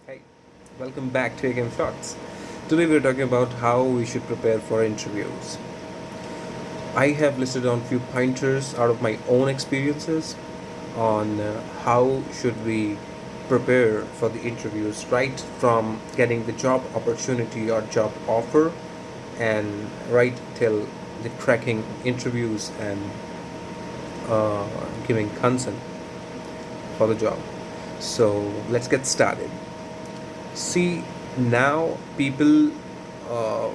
Hey, welcome back to AGM Shots. Today we're talking about how we should prepare for interviews. I have listed on few pointers out of my own experiences on how should we prepare for the interviews right from getting the job opportunity or job offer and right till the cracking interviews and uh, giving consent for the job. So let's get started. See, now people, uh,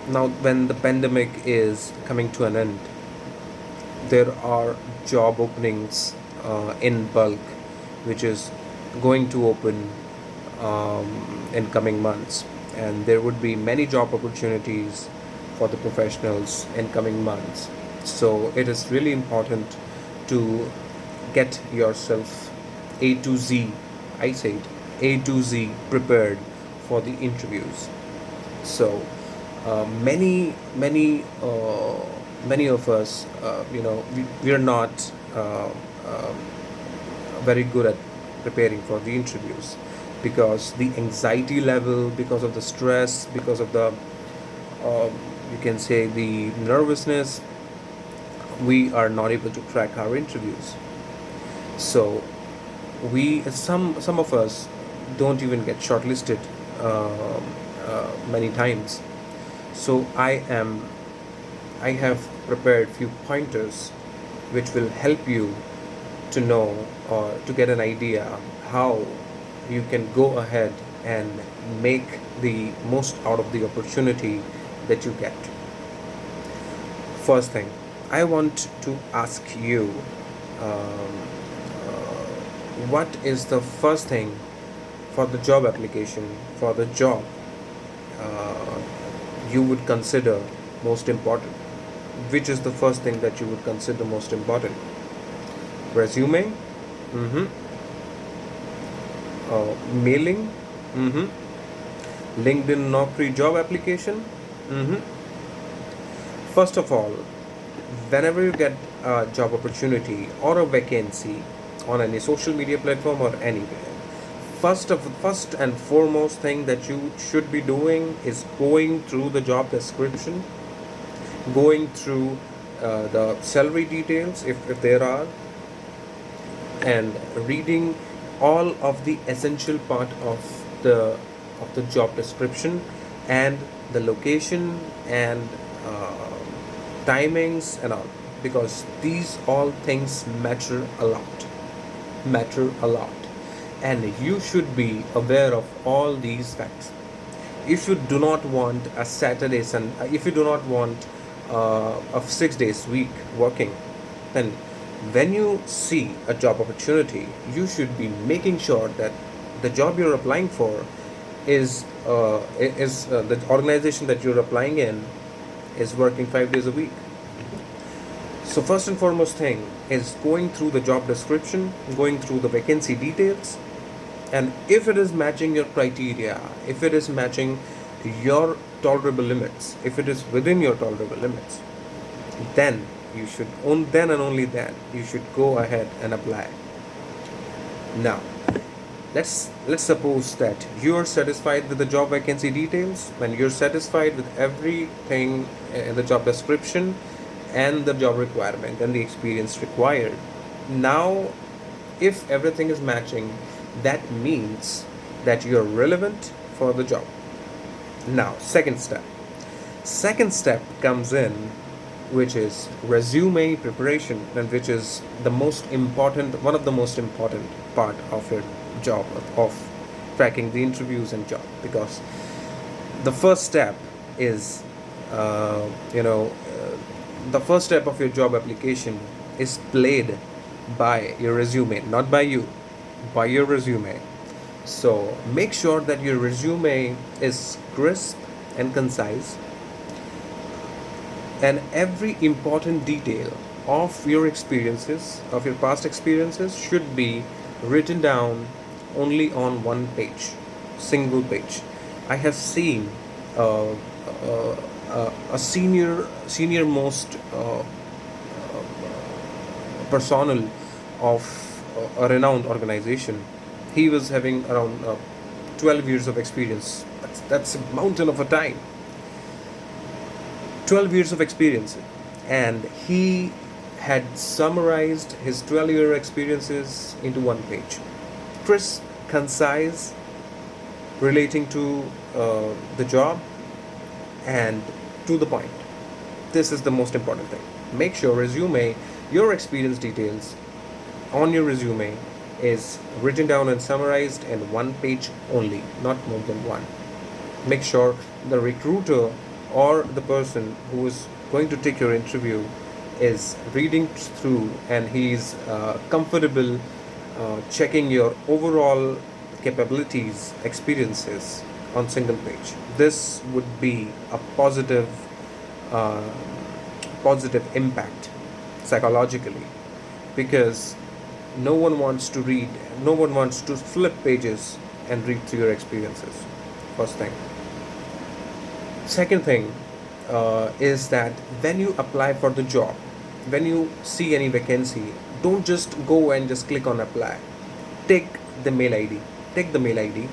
now when the pandemic is coming to an end, there are job openings in bulk, which is going to open in coming months, and there would be many job opportunities for the professionals in coming months. So it is really important to get yourself A to Z, I said A to Z prepared for the interviews. So many of us, we are not very good at preparing for the interviews because the anxiety level, because of the stress, because of the um, you can say the nervousness, we are not able to crack our interviews. So some of us don't even get shortlisted many times. So I have prepared few pointers which will help you to know or to get an idea how you can go ahead and make the most out of the opportunity that you get. First thing, I want to ask you, um, what is the first thing for the job application, for the job, uh, you would consider most important? Which is the first thing that you would consider most important? Resume, mm-hmm. Mailing, mm-hmm. LinkedIn Naukri job application, mm-hmm. First of all, whenever you get a job opportunity or a vacancy on any social media platform or anywhere, first and foremost thing that you should be doing is going through the job description, going through the salary details if there are, and reading all of the essential part of the job description and the location and uh, timings and all, because these all things matter a lot, and you should be aware of all these facts. If you do not want a Saturday sun if you do not want a 6 days week working, then when you see a job opportunity, you should be making sure that the job you're applying for is the organization that you're applying in is working 5 days a week. So first and foremost thing is going through the job description, going through the vacancy details, and if it is matching your criteria, if it is matching your tolerable limits, if it is within your tolerable limits, then then and only then you should go ahead and apply. Now, let's suppose that you're satisfied with the job vacancy details, when you're satisfied with everything in the job description and the job requirement and the experience required. Now, if everything is matching, that means that you're relevant for the job. Now, second step comes in, which is resume preparation, and which is the most important one of the most important part of your job, of cracking the interviews and job, because the first step is uh, you know uh, the first step of your job application is played by your resume, not by you, by your resume. So make sure that your resume is crisp and concise, and every important detail of your experiences, of your past experiences, should be written down only on one page, single page. I have seen uh, a senior most personnel of a renowned organization. He was having around 12 years of experience. That's a mountain of a time. 12 years of experience. And he had summarized his 12-year experiences into one page. Crisp, concise, relating to the job, and to the point. This is the most important thing. Make sure your experience details on your resume is written down and summarized in one page only, not more than one. Make sure the recruiter or the person who is going to take your interview is reading through and he is comfortable checking your overall capabilities, experiences on single page. This would be a uh, positive impact psychologically, because no one wants to flip pages and read through your experiences. First thing. Second thing is that when you apply for the job, when you see any vacancy, don't just go and just click on apply. Take the mail ID. Take the mail ID,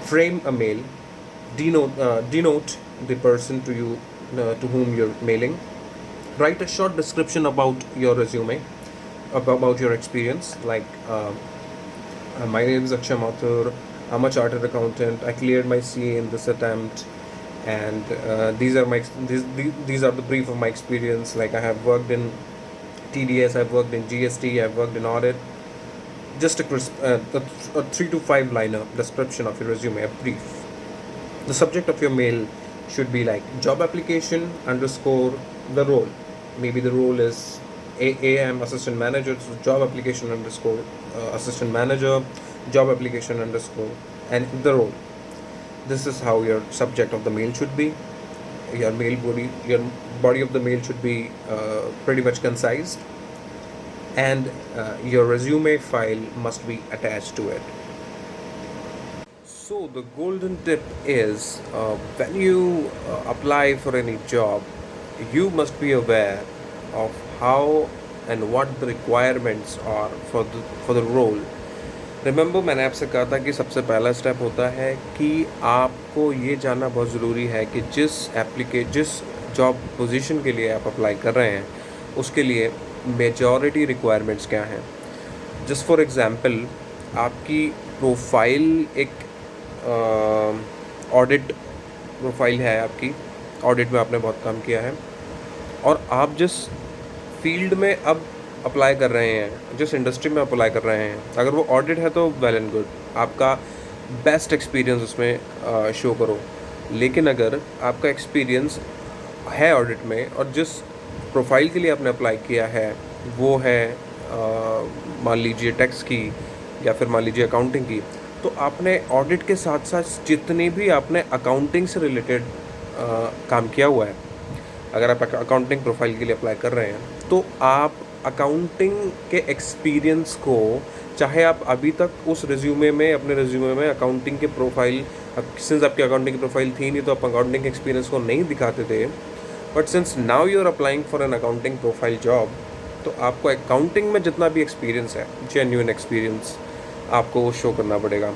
frame a mail, denote the person to whom you're mailing. Write a short description about your resume, about your experience, like my name is Akshay Mathur. I'm a chartered accountant. I cleared my CA in this attempt, and these are the brief of my experience. Like, I have worked in TDS, I've worked in GST, I've worked in audit. Just a 3 to 5 liner description of your resume, a brief. The subject of your mail should be like job application underscore the role. Maybe the role is AM assistant manager, so job application underscore assistant manager, job application underscore, and the role. This is how your subject of the mail should be. Your body of the mail should be pretty much concise, and your resume file must be attached to it. So the golden tip is, when you apply for any job, you must be aware of how and what the requirements are for the role. Remember, मैंने आपसे कहा था कि सबसे पहला step होता है कि आपको ये जानना बहुत ज़रूरी है कि जिस जॉब पोजीशन के लिए आप अप्लाई कर रहे हैं उसके लिए मेजॉरिटी रिक्वायरमेंट्स क्या हैं. जस्ट फॉर एग्ज़ाम्पल, आपकी प्रोफाइल एक ऑडिट प्रोफाइल है, आपकी ऑडिट में आपने बहुत काम किया है, और आप जिस फील्ड में अब अप्लाई कर रहे हैं, जिस इंडस्ट्री में अप्लाई कर रहे हैं, अगर वो ऑडिट है तो वेल एंड गुड, आपका बेस्ट एक्सपीरियंस उसमें शो करो. लेकिन अगर आपका एक्सपीरियंस है ऑडिट में और जिस प्रोफाइल के लिए आपने अप्लाई किया है वो है मान लीजिए टैक्स की या फिर मान लीजिए अकाउंटिंग की, तो आपने ऑडिट के साथ साथ जितनी भी आपने अकाउंटिंग से रिलेटेड काम किया हुआ है, अगर आप अकाउंटिंग प्रोफाइल के लिए अप्लाई कर रहे हैं तो आप अकाउंटिंग के एक्सपीरियंस को, चाहे आप अभी तक उस अपने रिज्यूमे में अकाउंटिंग के प्रोफाइल, सिंस आपकी अकाउंटिंग की प्रोफाइल थी नहीं तो आप अकाउंटिंग एक्सपीरियंस को नहीं दिखाते थे, but since now you are applying for an accounting profile job, तो आपको अकाउंटिंग में जितना भी एक्सपीरियंस है, जेन्युइन एक्सपीरियंस, आपको वो शो करना पड़ेगा.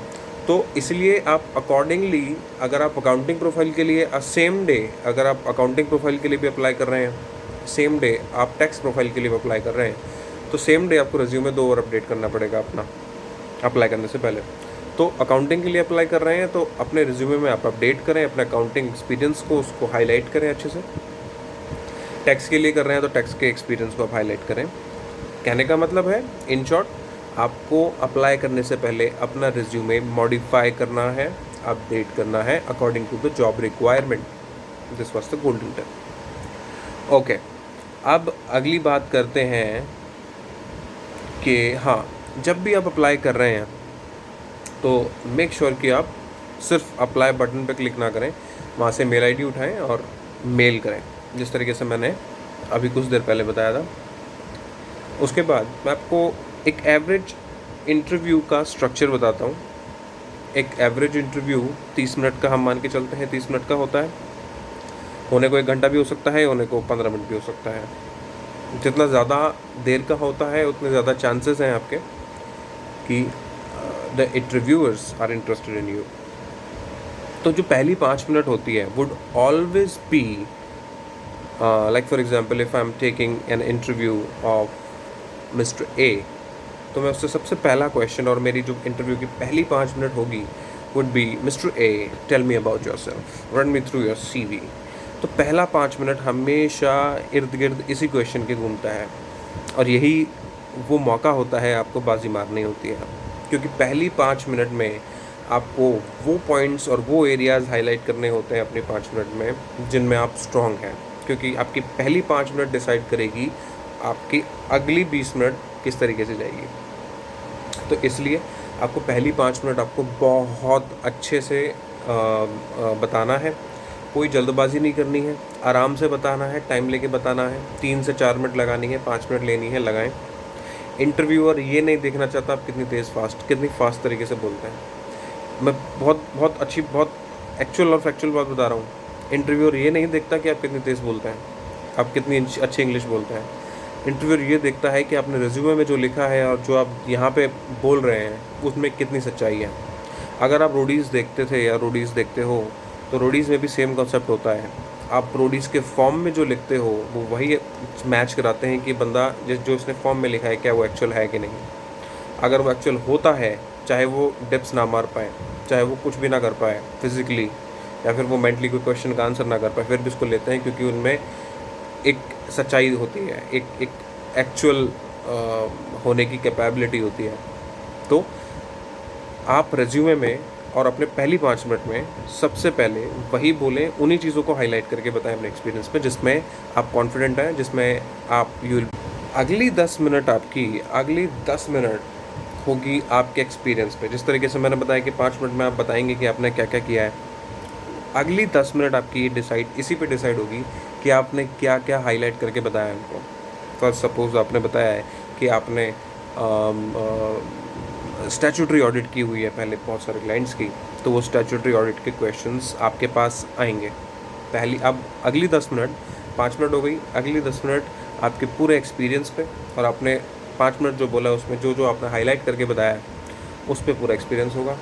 तो इसलिए आप अकॉर्डिंगली, अगर आप अकाउंटिंग प्रोफाइल के लिए सेम डे, अगर आप अकाउंटिंग प्रोफाइल के लिए भी अप्लाई कर रहे हैं, सेम डे आप टैक्स प्रोफाइल के लिए भी अप्लाई कर रहे हैं, तो सेम डे आपको रिज्यूमे 2 और अपडेट करना पड़ेगा अपना अप्लाई करने से पहले. तो अकाउंटिंग के लिए अप्लाई कर रहे हैं तो अपने रिज्यूमे में आप अपडेट करें अपने अकाउंटिंग एक्सपीरियंस को, उसको हाईलाइट करें अच्छे से. टैक्स के लिए कर रहे हैं तो टैक्स के एक्सपीरियंस को आप हाईलाइट करें. कहने का मतलब है, इन शॉर्ट, आपको अप्लाई करने से पहले अपना रिज्यूमे मॉडिफाई करना है, अपडेट करना है according to the job requirement. This was the golden tip. Okay, अब अगली बात करते हैं कि हाँ, जब भी आप अप्लाई कर रहे हैं तो मेक श्योर कि आप सिर्फ अप्लाई बटन पे क्लिक ना करें, वहाँ से मेल आईडी उठाएं और मेल करें, जिस तरीके से मैंने अभी कुछ देर पहले बताया था. उसके बाद मैं आपको एक एवरेज इंटरव्यू का स्ट्रक्चर बताता हूँ. एक एवरेज इंटरव्यू 30 मिनट का हम मान के चलते हैं, 30 मिनट का होता है. होने को 1 घंटा भी हो सकता है, होने को 15 मिनट भी हो सकता है. जितना ज़्यादा देर का होता है उतने ज़्यादा चांसेस हैं आपके कि the interviewers are interested in you. तो जो पहली 5 मिनट होती है would always be like for example if I am taking an interview of mister A, तो मैं उससे सबसे पहला क्वेश्चन और मेरी जो इंटरव्यू की पहली 5 मिनट होगी would be, mister A tell me about yourself, run me through your CV। तो पहला 5 मिनट हमेशा इर्द गिर्द इसी क्वेश्चन के घूमता है, और यही वो मौका होता है आपको बाजी मारनी होती है, क्योंकि पहली 5 मिनट में आपको वो पॉइंट्स और वो एरियाज़ हाईलाइट करने होते हैं अपने 5 मिनट में जिनमें आप स्ट्रॉन्ग हैं, क्योंकि आपकी पहली 5 मिनट डिसाइड करेगी आपकी अगली 20 मिनट किस तरीके से जाएगी। तो इसलिए आपको पहली 5 मिनट आपको बहुत अच्छे से बताना है, कोई जल्दबाजी नहीं करनी है, आराम से बताना है, टाइम लेके बताना है, 3 से 4 मिनट लगानी है, 5 मिनट लेनी है, लगाएं। इंटरव्यूअर ये नहीं देखना चाहता आप कितनी फास्ट तरीके से बोलते हैं। मैं बहुत अच्छी, बहुत एक्चुअल और फैक्चुअल बात बता रहा हूँ। इंटरव्यूअर ये नहीं देखता कि आप कितनी तेज़ बोलते हैं, आप कितनी अच्छी इंग्लिश बोलते हैं। इंटरव्यूअर ये देखता है कि आपने रिज्यूमे में जो लिखा है और जो आप यहाँ पे बोल रहे हैं उसमें कितनी सच्चाई है। अगर आप रोडीज़ देखते थे या रोडीज़ देखते हो, तो रोडीज़ में भी सेम कॉन्सेप्ट होता है। आप रोडीज़ के फॉर्म में जो लिखते हो वो वही मैच कराते हैं कि बंदा जो इसने फॉर्म में लिखा है क्या वो एक्चुअल है कि नहीं। अगर वो एक्चुअल होता है, चाहे वो डिप्स ना मार पाए, चाहे वो कुछ भी ना कर पाए फिज़िकली, या फिर वो मेंटली कोई क्वेश्चन का आंसर ना कर पाए, फिर भी उसको लेते हैं, क्योंकि उनमें एक सच्चाई होती है, एक एक्चुअल होने की कैपेबिलिटी होती है। तो आप रेज्यूमे में और अपने पहली 5 मिनट में सबसे पहले वही बोलें, उन्हीं चीज़ों को हाईलाइट करके बताएं अपने एक्सपीरियंस पे जिसमें आप कॉन्फिडेंट हैं, जिसमें आप अगली 10 मिनट होगी आपके एक्सपीरियंस पे। जिस तरीके से मैंने बताया कि 5 मिनट में आप बताएंगे कि आपने क्या क्या किया है, अगली 10 मिनट आपकी इसी पे डिसाइड होगी कि आपने क्या क्या हाईलाइट करके बताया उनको। फर्स्ट सपोज आपने बताया है कि आपने स्टैट्यूटरी ऑडिट की हुई है पहले बहुत सारे क्लाइंट्स की, तो वो स्टैट्यूटरी ऑडिट के क्वेश्चंस आपके पास आएंगे। अब अगली 10 मिनट, 5 मिनट हो गई, अगली 10 मिनट आपके पूरे एक्सपीरियंस पे, और आपने 5 मिनट जो बोला उसमें जो जो आपने हाईलाइट करके बताया उस पर पूरा एक्सपीरियंस होगा।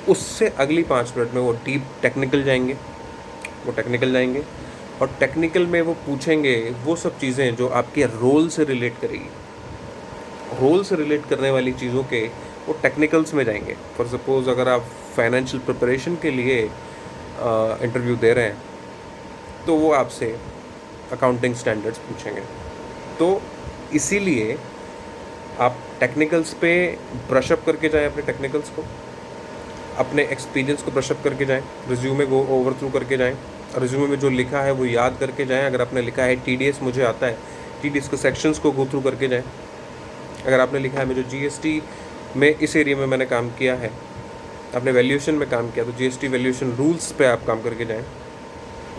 उससे अगली 5 मिनट में वो डीप टेक्निकल जाएंगे, और टेक्निकल में वो पूछेंगे वो सब चीज़ें जो आपके रोल से रिलेट करेगी। रोल से रिलेट करने वाली चीज़ों के वो टेक्निकल्स में जाएंगे। फॉर सपोज अगर आप फाइनेंशियल प्रिपरेशन के लिए इंटरव्यू दे रहे हैं, तो वो आपसे अकाउंटिंग स्टैंडर्ड्स पूछेंगे। तो इसीलिए आप टेक्निकल्स पे ब्रशअप करके जाएं, अपने टेक्निकल्स को, अपने एक्सपीरियंस को ब्रशअप करके जाएं, रिज्यूमे को ओवर थ्रू करके जाएं, रिज्यूमे में जो लिखा है वो याद करके जाएं। अगर आपने लिखा है TDS मुझे आता है, TDS के सेक्शंस को गो थ्रू करके जाएं। अगर आपने लिखा है मुझे GST में इस एरिया में मैंने काम किया है, आपने वैल्यूएशन में काम किया, तो GST वैल्यूएशन रूल्स पे आप काम करके जाएं।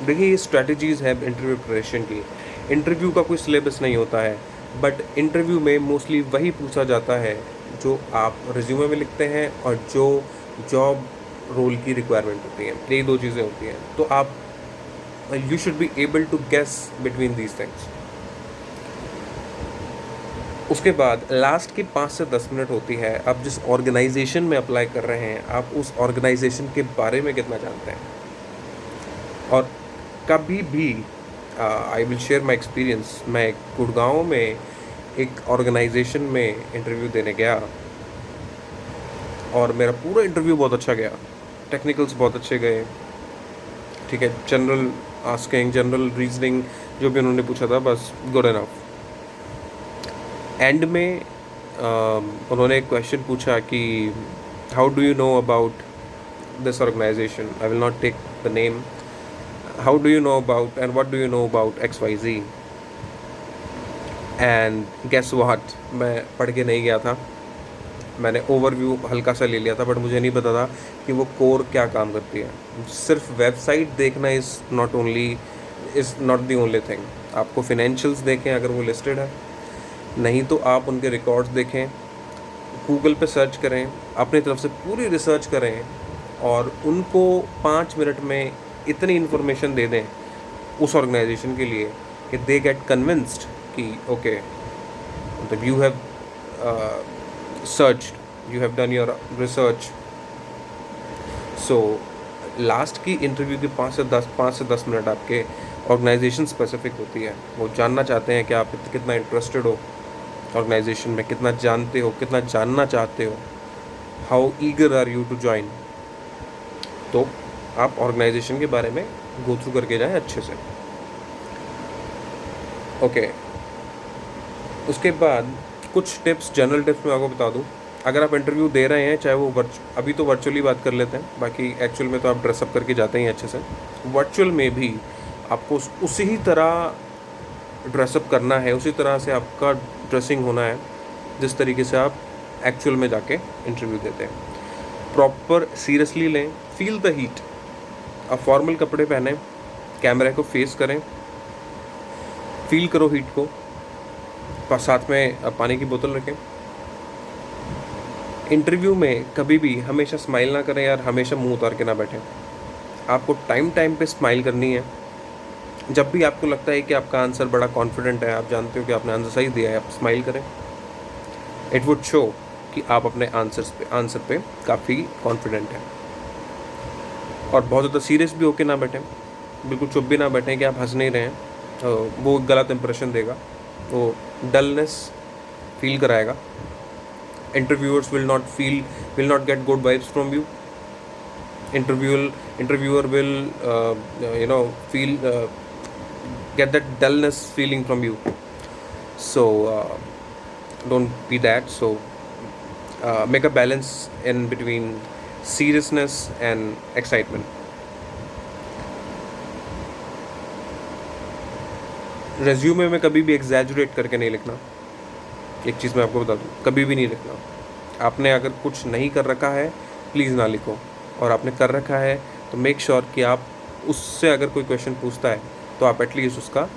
देखिए ये स्ट्रैटेजीज़ है इंटरव्यू प्रिपरेशन की। इंटरव्यू का कोई सिलेबस नहीं होता है, बट इंटरव्यू में मोस्टली वही पूछा जाता है जो आप रिज्यूमे में लिखते हैं और जो जॉब रोल की रिक्वायरमेंट होती है। यही 2 चीज़ें होती हैं। तो आप you should be able to guess between these things. उसके बाद लास्ट की 5 से 10 मिनट होती है, आप जिस ऑर्गेनाइजेशन में अप्लाई कर रहे हैं आप उस ऑर्गेनाइजेशन के बारे में कितना जानते हैं। और कभी भी I will share my experience, मैं गुड़गांव में एक ऑर्गेनाइजेशन में इंटरव्यू देने गया और मेरा पूरा इंटरव्यू बहुत अच्छा गया, टेक्निकल्स बहुत अच्छे गए, ठीक है, जनरल आस्किंग, जनरल रीजनिंग जो भी उन्होंने पूछा था बस गुड इनफ। एंड में उन्होंने एक क्वेश्चन पूछा कि how do you know about this organisation, I will not take the name, how do you know about and what do you know about XYZ। And guess what, मैं पढ़ के नहीं गया था, मैंने ओवरव्यू हल्का सा ले लिया था, बट मुझे नहीं पता था कि वो कोर क्या काम करती है। सिर्फ वेबसाइट देखना is not the only thing. आपको फिनेंशियल्स देखें अगर वो लिस्टेड है, नहीं तो आप उनके रिकॉर्ड्स देखें, गूगल पे सर्च करें, अपनी तरफ से पूरी रिसर्च करें और उनको 5 मिनट में इतनी इन्फॉर्मेशन दे दें उस ऑर्गेनाइजेशन के लिए कि दे गेट कन्विंस्ड कि ओके, मतलब you have search, you have done your research. So last की इंटरव्यू के 5 से 10 मिनट आपके ऑर्गेनाइजेशन स्पेसिफिक होती है. वो जानना चाहते हैं कि आप कितना इंटरेस्टेड हो ऑर्गेनाइजेशन में, कितना जानते हो, कितना जानना चाहते हो, how eager are you to join. तो आप ऑर्गेनाइजेशन के बारे में गो थ्रू करके जाएं अच्छे से. ओके, उसके बाद कुछ टिप्स, जनरल टिप्स मैं आपको बता दूं. अगर आप इंटरव्यू दे रहे हैं, चाहे वो अभी तो वर्चुअली बात कर लेते हैं, बाकी एक्चुअल में तो आप ड्रेसअप करके जाते ही अच्छे से. वर्चुअल में भी आपको उसी ही तरह ड्रेसअप करना है, उसी तरह से आपका ड्रेसिंग होना है जिस तरीके से आप एक्चुअल में जाके इंटरव्यू देते हैं. प्रॉपर सीरियसली लें, फील द हीट. आप फॉर्मल कपड़े पहने, कैमरा को फेस करें, फील करो हीट को. साथ में पानी की बोतल रखें. इंटरव्यू में कभी भी हमेशा स्माइल ना करें यार, हमेशा मुंह उतार के ना बैठें. आपको टाइम टाइम पे स्माइल करनी है. जब भी आपको लगता है कि आपका आंसर बड़ा कॉन्फिडेंट है, आप जानते हो कि आपने आंसर सही दिया है, आप स्माइल करें. इट वुड शो कि आप अपने आंसर पे काफ़ी कॉन्फिडेंट हैं. और बहुत ज़्यादा सीरियस भी होके ना बैठें, बिल्कुल चुप भी ना बैठें कि आप हंस नहीं रहे हैं. वो गलत इंप्रेशन देगा, वो डलनेस फील कराएगा. Interviewers will not get good vibes from you. Interviewer will feel get that dullness feeling from you. So don't be that. So make a balance in between seriousness and excitement. Resume में कभी भी एग्जैजुरेट करके नहीं लिखना. एक चीज़ मैं आपको बता दूँ, कभी भी नहीं लिखना. आपने अगर कुछ नहीं कर रखा है प्लीज़ ना लिखो, और आपने कर रखा है तो मेक श्योर कि आप उससे अगर कोई क्वेश्चन पूछता है तो आप एटलीस्ट उसका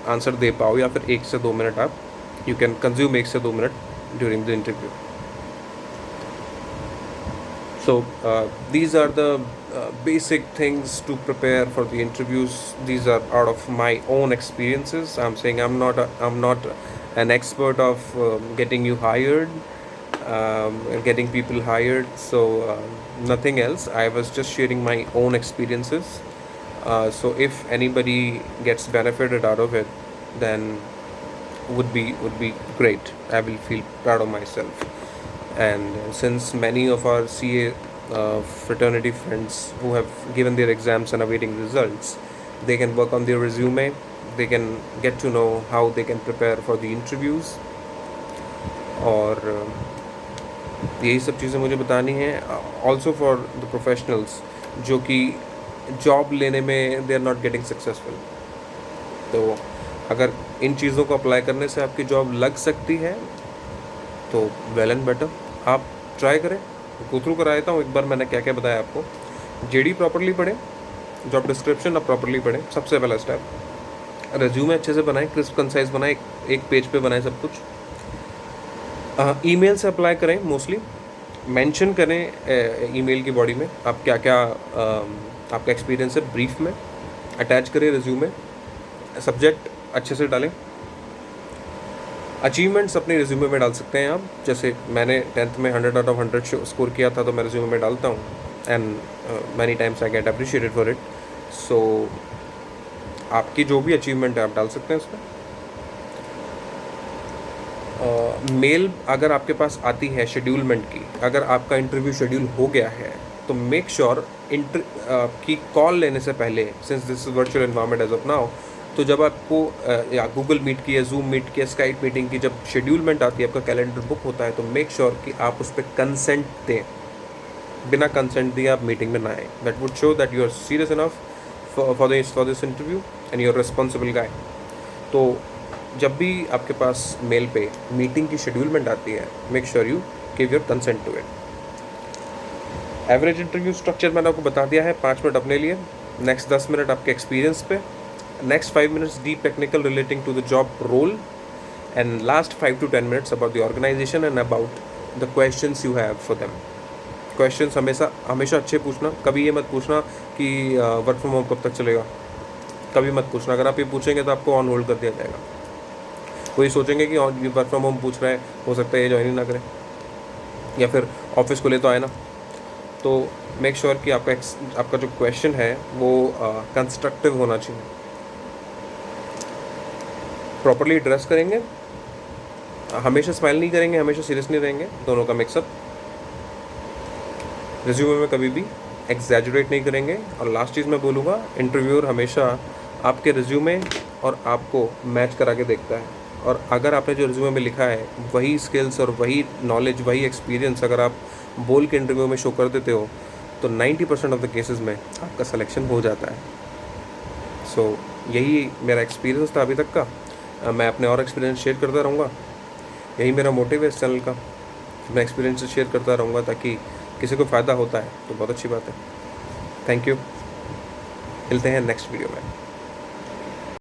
आंसर दे पाओ, या फिर 1 से 2 मिनट आप यू कैन कंज्यूम 1 से 2 minute during the interview. So these are the basic things to prepare for the interviews. These are out of my own experiences. I'm saying I'm not an expert of getting you hired, getting people hired. So nothing else. I was just sharing my own experiences. So if anybody gets benefited out of it, then would be great. I will feel proud of myself. And since many of our CA fraternity friends who have given their exams and awaiting results, they can work on their resume, they can get to know how they can prepare for the interviews. और यही सब चीज़ें मुझे बतानी है. Also for the professionals जो कि job लेने में they are not getting successful. तो अगर इन चीज़ों को अप्लाई करने से आपकी जॉब लग सकती है तो वेल एंड बेटर. आप ट्राई करें. गो थ्रू करा देता हूँ एक बार मैंने क्या क्या बताया आपको. जेडी प्रॉपर्ली पढ़ें, जॉब डिस्क्रिप्शन आप प्रॉपर्ली पढ़ें. सबसे पहला स्टेप, रेज्यूमे अच्छे से बनाएं, क्रिस्प कंसाइज बनाएं, एक पेज पे बनाएं सब कुछ. ईमेल से अप्लाई करें. मोस्टली मेंशन करें ईमेल की बॉडी में आप क्या क्या आपका एक्सपीरियंस है ब्रीफ में. अटैच करें रेज्यूमे. सब्जेक्ट अच्छे से डालें. अचीवमेंट्स अपने रिज्यूमे में डाल सकते हैं आप. जैसे मैंने 10th में 100 आउट ऑफ 100 स्कोर किया था, तो मैं रिज्यूमे में डालता हूँ. And many times I get appreciated for it. So आपकी जो भी अचीवमेंट है आप डाल सकते हैं उसमें. मेल अगर आपके पास आती है शेड्यूलमेंट की, अगर आपका इंटरव्यू शेड्यूल हो गया है तो मेक श्योर की कॉल लेने से पहले, since this is virtual environment as of now, तो जब आपको या गूगल मीट की या जूम मीट की या स्काइप मीटिंग की जब शेड्यूलमेंट आती है, आपका कैलेंडर बुक होता है, तो मेक श्योर कि आप उस पर कंसेंट दें. बिना कंसेंट दिए आप मीटिंग में ना आए. That would show that you are serious enough for this interview and you are responsible guy. तो जब भी आपके पास मेल पे मीटिंग की शेड्यूलमेंट आती है, make sure you give your consent to it. Average interview structure मैंने आपको बता दिया है. 5 मिनट अपने लिए, नेक्स्ट 10 मिनट आपके एक्सपीरियंस पे, next 5 minutes deep technical relating to the job role, and last 5 to 10 minutes about the organization and about the questions you have for them. Questions हमेशा अच्छे पूछना. कभी ये मत पूछना कि वर्क फ्रॉम होम कब तक चलेगा. कभी मत पूछना. अगर आप ये पूछेंगे तो आपको ऑन होल्ड कर दिया जाएगा. कोई सोचेंगे कि वर्क फ्रॉम होम पूछ रहा है, हो सकता है ये ज्वाइन ही ना करें, या फिर ऑफिस को ले तो आए ना। तो मेक श्योर कि आपका जो क्वेश्चन है वो कंस्ट्रक्टिव होना चाहिए। प्रॉपरली ड्रेस करेंगे, हमेशा स्माइल नहीं करेंगे, हमेशा सीरियस नहीं रहेंगे, दोनों का मिक्सअप। रिज्यूमे में कभी भी एग्जैजुरेट नहीं करेंगे। और लास्ट चीज़ मैं बोलूँगा, इंटरव्यूअर हमेशा आपके रिज्यूमे और आपको मैच करा के देखता है। और अगर आपने जो रिज्यूमे में लिखा है वही स्किल्स और वही नॉलेज, वही एक्सपीरियंस अगर आप बोल के इंटरव्यू में शो कर देते हो तो 90% ऑफ द केसेस में आपका सिलेक्शन हो जाता है। सो यही मेरा एक्सपीरियंस था अभी तक का। मैं अपने और एक्सपीरियंस शेयर करता रहूँगा। यही मेरा मोटिव है इस चैनल का, मैं एक्सपीरियंस शेयर करता रहूँगा ताकि किसी को फ़ायदा होता है तो बहुत अच्छी बात है। थैंक यू, मिलते हैं नेक्स्ट वीडियो में।